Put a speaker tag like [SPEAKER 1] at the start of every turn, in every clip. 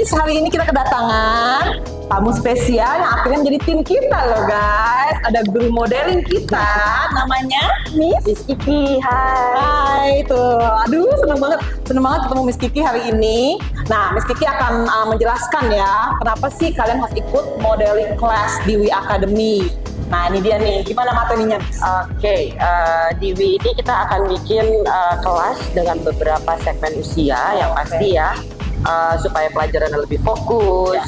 [SPEAKER 1] Miss, hari ini kita kedatangan tamu spesial yang akhirnya menjadi tim kita loh guys. Ada guru modeling kita, namanya Miss
[SPEAKER 2] Kiki.
[SPEAKER 1] Hai, tuh. Aduh, seneng banget ketemu Miss Kiki hari ini. Nah, Miss Kiki akan menjelaskan ya, kenapa sih kalian harus ikut modeling class di WI Academy. Nah, ini dia nih, gimana materinya?
[SPEAKER 2] Oke, di WI ini kita akan bikin kelas dengan beberapa segmen usia yang pasti ya, supaya pelajaran lebih fokus.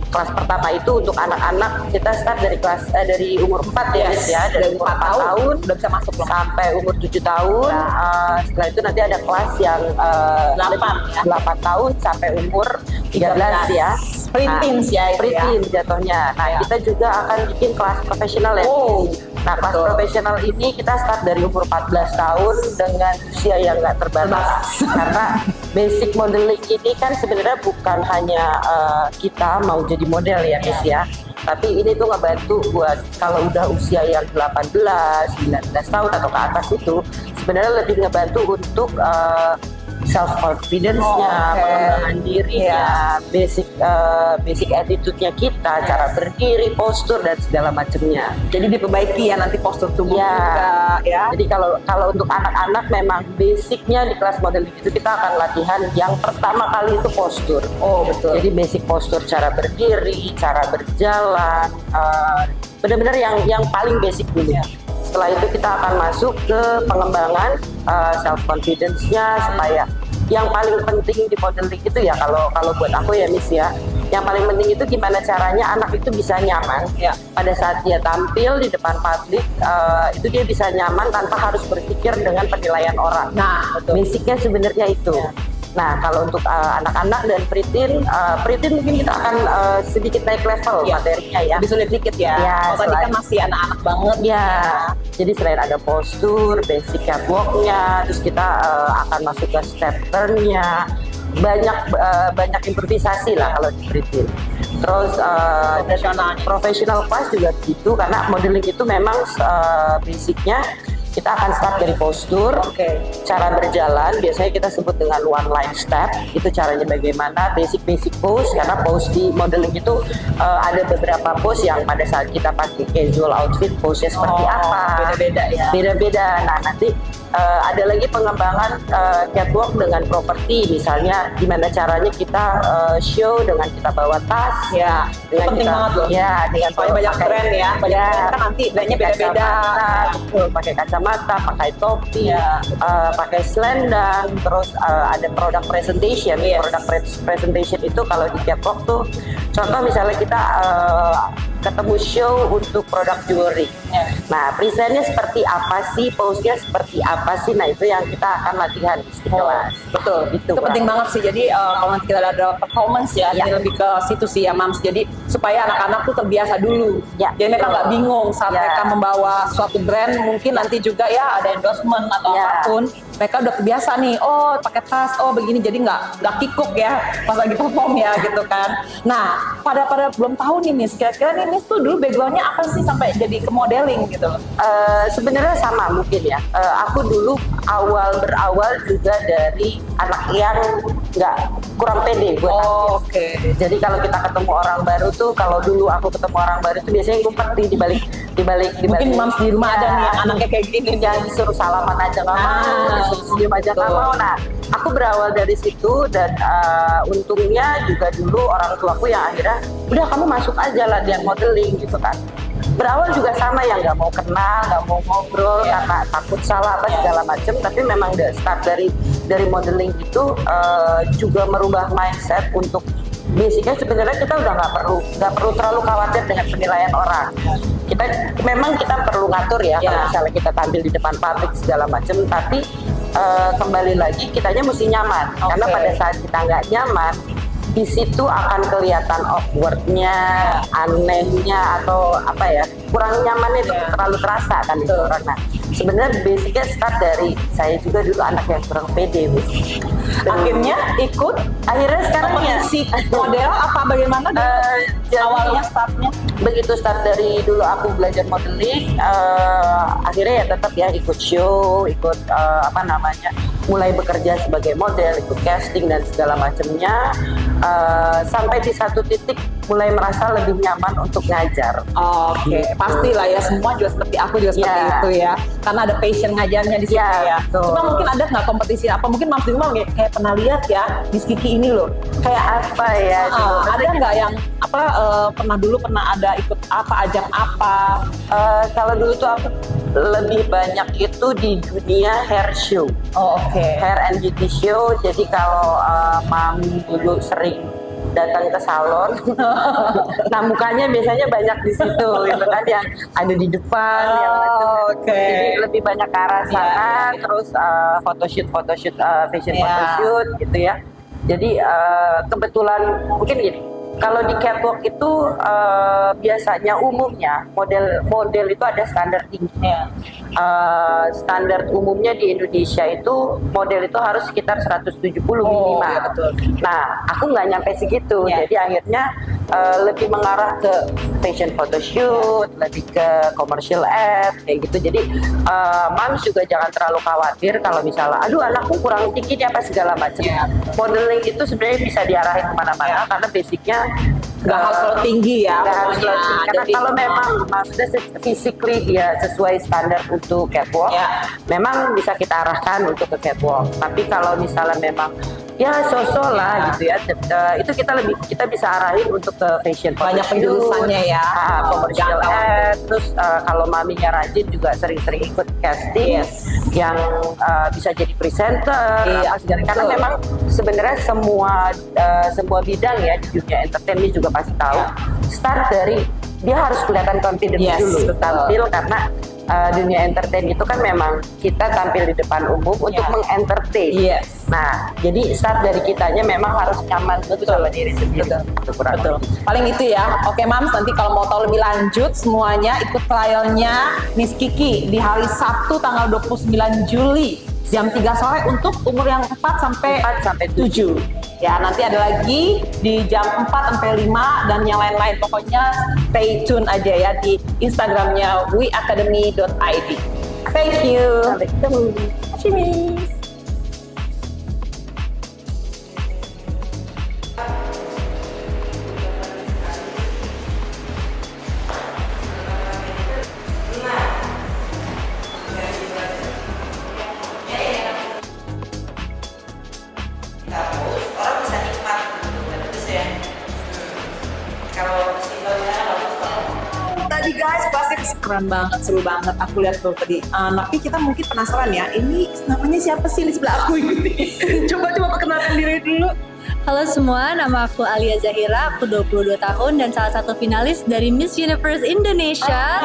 [SPEAKER 2] Kelas pertama itu untuk anak-anak, kita start dari kelas dari umur 4 ya, dari umur 4 tahun
[SPEAKER 1] udah bisa masuk loh.
[SPEAKER 2] sampai umur 7 tahun. Setelah itu nanti ada kelas yang 8 tahun sampai umur 13 ya.
[SPEAKER 1] Preteens ya itu ya.
[SPEAKER 2] Preteen jatuhnya. Nah, kita juga akan bikin kelas profesional ya. Nah, kelas profesional ini kita start dari umur 14 tahun dengan usia yang nggak terbatas. Karena basic modeling ini kan sebenarnya bukan hanya kita mau jadi model ya, Miss ya. Tapi ini tuh ngebantu buat kalau udah usia yang 18, 19 tahun atau ke atas itu sebenarnya lebih ngebantu untuk self confidence-nya, pengembangan dirinya, basic attitude-nya kita, cara berdiri, postur dan segala macamnya.
[SPEAKER 1] Jadi diperbaiki ya nanti postur tubuh juga ya.
[SPEAKER 2] Jadi kalau untuk anak-anak memang basicnya di kelas modeling itu kita akan latihan yang pertama kali itu postur.
[SPEAKER 1] Betul.
[SPEAKER 2] Jadi basic postur, cara berdiri, cara berjalan, benar-benar yang paling basic dulu. Setelah itu kita akan masuk ke pengembangan self confidence-nya, supaya yang paling penting di modeling itu ya, kalau buat aku ya Miss ya, yang paling penting itu gimana caranya anak itu bisa nyaman pada saat dia tampil di depan publik, itu dia bisa nyaman tanpa harus berpikir dengan penilaian orang.
[SPEAKER 1] Nah, betul.
[SPEAKER 2] Basicnya sebenarnya itu. Nah, kalau untuk anak-anak dan preteen mungkin kita akan sedikit naik level materinya ya.
[SPEAKER 1] Lebih sulit dikit ya. Tadi kan masih anak-anak banget.
[SPEAKER 2] Jadi selain ada postur, basic catwalk-nya, terus kita akan masuk ke step turn-nya, banyak improvisasi lah kalau di preteen. Terus professional class juga gitu, karena modeling itu memang basicnya kita akan start dari postur, cara berjalan, biasanya kita sebut dengan one line step, itu caranya bagaimana, basic pose, karena pose di modeling itu ada beberapa pose yang pada saat kita pakai casual outfit, pose-nya seperti apa, beda-beda. Nah, nanti ada lagi pengembangan catwalk dengan properti, misalnya gimana caranya kita show dengan kita bawa tas, dengan
[SPEAKER 1] penting
[SPEAKER 2] kita,
[SPEAKER 1] banget loh.
[SPEAKER 2] dengan
[SPEAKER 1] banyak brand ya, banyak brand kan nanti brandnya beda-beda.
[SPEAKER 2] Pakai kacamata, pakai topi, pakai selendang, terus ada product presentation. Product presentation itu kalau di catwalk tuh, contoh misalnya kita ketemu show untuk produk jewelry. Nah, presentnya seperti apa sih, pose-nya seperti apa sih? Nah, itu yang kita akan latihan di kelas.
[SPEAKER 1] Betul, itu penting banget sih. Jadi kalau nanti kita ada performance ya, ini lebih ke situ sih ya, Mams. Jadi supaya anak-anak tuh terbiasa dulu. Jadi mereka nggak bingung saat mereka membawa suatu brand, mungkin nanti juga ya ada endorsement atau apapun. Mereka udah kebiasa nih, pakai tas, begini, jadi nggak kikuk ya pas lagi perform ya gitu kan. Nah, pada belum tahu nih Miss, kira-kira nih Miss tuh dulu backgroundnya apa sih sampai jadi ke modeling gitu?
[SPEAKER 2] Sebenarnya sama mungkin ya. Aku dulu berawal juga dari anak yang nggak kurang pede buat tampil. Jadi kalau kita ketemu orang baru tuh, kalau dulu aku ketemu orang baru tuh biasanya ngumpet di balik.
[SPEAKER 1] Mungkin Mams di rumah ada nih yang anaknya kayak gini,
[SPEAKER 2] yang disuruh salaman aja nggak mau, disuruh senyum aja nggak mau. Nah, aku berawal dari situ dan untungnya juga dulu orang tuaku yang akhirnya udah kamu masuk aja latihan modeling gitu kan. Berawal juga sama yang nggak mau kenal, nggak mau ngobrol karena takut salah apa segala macem. Tapi memang start dari modeling itu juga merubah mindset untuk basicnya sebenarnya kita udah nggak perlu terlalu khawatir dengan penilaian orang. Kita perlu ngatur ya, kalau misalnya kita tampil di depan publik segala macem, tapi kembali lagi kitanya mesti nyaman. Karena pada saat kita nggak nyaman, di situ akan kelihatan awkward-nya, anehnya, atau apa ya, kurang nyamannya itu terlalu terasa kan itu orang. Nah, sebenarnya basicnya start dari saya juga dulu anak yang kurang pede, Miss. Akhirnya sekarang
[SPEAKER 1] si model apa bagaimana awalnya startnya?
[SPEAKER 2] Begitu start dari dulu aku belajar modeling, akhirnya ya tetap ya ikut show, ikut mulai bekerja sebagai model, ikut casting dan segala macamnya, sampai di satu titik mulai merasa lebih nyaman untuk ngajar.
[SPEAKER 1] Oke, pastilah ya, semua juga seperti aku juga seperti itu ya. Karena ada passion ngajarnya di situ ya.
[SPEAKER 2] betul.
[SPEAKER 1] Cuma mungkin ada nggak kompetisi apa? Mungkin Mams Dima kayak pernah lihat ya Miss Kiki ini loh.
[SPEAKER 2] Kayak apa ya?
[SPEAKER 1] Ada nggak yang apa pernah ada ikut apa, ajang apa?
[SPEAKER 2] Kalau dulu tuh aku lebih banyak itu di dunia hair show.
[SPEAKER 1] Oke.
[SPEAKER 2] Hair and beauty show. Jadi kalau Mami dulu sering datang ke salon, nah mukanya biasanya banyak di situ, gitu kan, yang ada di depan, yang jadi lebih banyak ke arah sana, terus photoshoot, fashion photoshoot, gitu ya. Jadi kebetulan mungkin gini. Kalau di catwalk itu biasanya umumnya model itu ada standar tinggi. Standar umumnya di Indonesia itu model itu harus sekitar 170 minimal.
[SPEAKER 1] Ya, betul.
[SPEAKER 2] Nah, aku nggak nyampe segitu. Jadi akhirnya lebih mengarah ke fashion photoshoot, lebih ke commercial ad kayak gitu. Jadi Mams juga jangan terlalu khawatir kalau misalnya, aduh anakku kurang tinggi nih apa segala macam. Modeling itu sebenarnya bisa diarahin kemana-mana karena basicnya
[SPEAKER 1] Nggak harus terlalu tinggi ya.
[SPEAKER 2] nggak harus
[SPEAKER 1] pokoknya.
[SPEAKER 2] terlalu tinggi. Karena
[SPEAKER 1] Jadi,
[SPEAKER 2] kalau memang maksudnya physically dia sesuai standar untuk catwalk, memang bisa kita arahkan untuk ke catwalk. Tapi kalau misalnya memang ya so-so lah gitu ya, itu kita bisa arahin untuk ke fashion.
[SPEAKER 1] Banyak penjurusannya ya.
[SPEAKER 2] Commercial ad. Terus kalau maminya rajin juga sering-sering ikut casting yang bisa jadi presenter. Karena memang sebenarnya semua bidang ya di dunia entertainment juga pasti tahu. Start dari dia harus kelihatan confidence dulu tampil, karena dunia entertain itu kan memang kita tampil di depan umum untuk mengentertain. Nah, jadi start dari kitanya memang harus nyaman sama diri sendiri.
[SPEAKER 1] Betul. Paling itu ya. Oke Mams, nanti kalau mau tahu lebih lanjut semuanya ikut trialnya Miss Kiki di hari Sabtu tanggal 29 Juli jam 3 sore untuk umur yang 4 sampai 7. Ya, nanti ada lagi di jam 4 sampai 5 dan yang lain-lain. Pokoknya stay tune aja ya di Instagramnya weacademy.id. Thank you.
[SPEAKER 2] Sampai ketemu.
[SPEAKER 1] Cheers. Tadi guys, plastik keren banget, seru banget. Aku lihat tuh tadi. Tapi kita mungkin penasaran ya, ini namanya siapa sih di sebelah aku ini? Coba perkenalkan diri dulu.
[SPEAKER 3] Halo semua, nama aku Alia Zahira, aku 22 tahun dan salah satu finalis dari Miss Universe Indonesia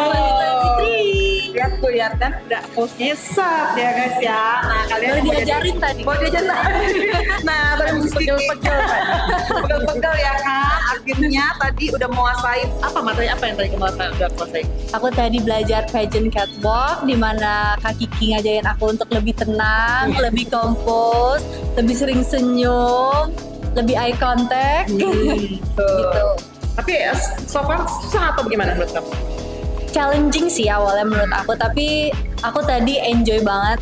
[SPEAKER 3] 2023.
[SPEAKER 1] Lihat tuh ya kan, udah postnya set ya guys ya. Nah kalian
[SPEAKER 3] Boleh diajarin tadi.
[SPEAKER 1] Boleh diajarin tadi. Nah tadi pegel-pegel ya kan. Akhirnya tadi udah menguasai apa materi apa yang tadi kamu udah kuasai?
[SPEAKER 3] Aku tadi belajar pageant catwalk di mana Kak Kiki ngajarin aku untuk lebih tenang, lebih kompos, lebih sering senyum, lebih eye contact, gitu.
[SPEAKER 1] Tapi so far susah atau bagaimana menurut kamu?
[SPEAKER 3] Challenging sih awalnya menurut aku, tapi aku tadi enjoy banget.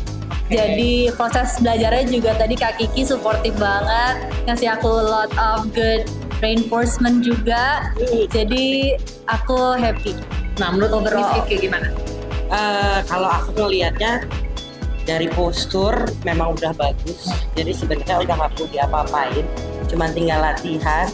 [SPEAKER 3] Jadi proses belajarnya juga tadi Kak Kiki supportive banget, ngasih aku lot of good reinforcement juga. Jadi aku happy.
[SPEAKER 1] Nah menurut Miss Kiki gimana?
[SPEAKER 4] Kalau aku ngelihatnya dari postur memang udah bagus, jadi sebenarnya udah nggak perlu diapa-apain, cuma tinggal latihan.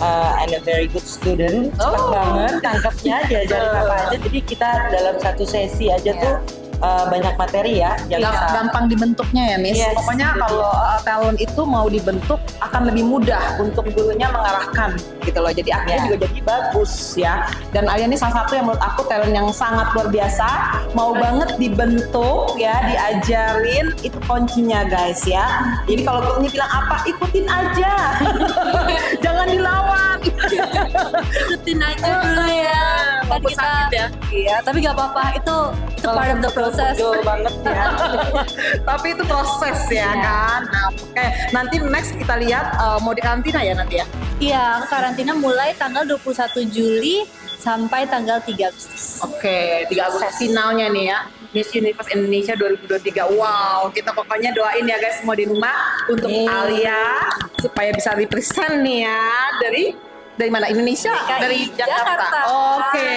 [SPEAKER 4] And a very good student, cepat banget tangkapnya, diajarin apa aja. Jadi kita dalam satu sesi aja tuh banyak materi ya yang bisa.
[SPEAKER 1] Gampang dibentuknya ya Miss. Pokoknya kalau talent itu mau dibentuk akan lebih mudah untuk gurunya mengarahkan gitu loh. Jadi akhirnya juga jadi bagus ya. Dan Alia ini salah satu yang menurut aku talent yang sangat luar biasa. Mau banget dibentuk ya, diajarin, itu kuncinya guys ya. Jadi kalau gurunya bilang apa, ikutin aja. Jangan dilawan.
[SPEAKER 3] Ikutin aja dulu ya. Kan kita
[SPEAKER 1] ya.
[SPEAKER 3] Iya, tapi gak apa-apa, itu part of the process.
[SPEAKER 4] Betul banget ya.
[SPEAKER 1] Tapi itu proses ya kan. Nah, oke. Nanti next kita lihat mau di karantina ya nanti ya.
[SPEAKER 3] Iya, karantina mulai tanggal 21 Juli sampai tanggal 3 Agustus.
[SPEAKER 1] Oke, 3 Agustus finalnya nih ya. Miss Universe Indonesia 2023. Wow, kita pokoknya doain ya guys semua di rumah untuk Alia supaya bisa represent nih ya dari mana? Indonesia?
[SPEAKER 3] DKI
[SPEAKER 1] Dari Jakarta.
[SPEAKER 3] Jakarta.
[SPEAKER 1] Oke.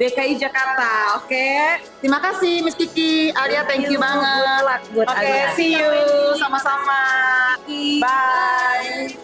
[SPEAKER 1] DKI Jakarta. Oke. Terima kasih Miss Kiki. Alia thank you banget.
[SPEAKER 3] Good luck buat
[SPEAKER 1] Oke,
[SPEAKER 3] Alia.
[SPEAKER 1] see you. Sama-sama. Bye.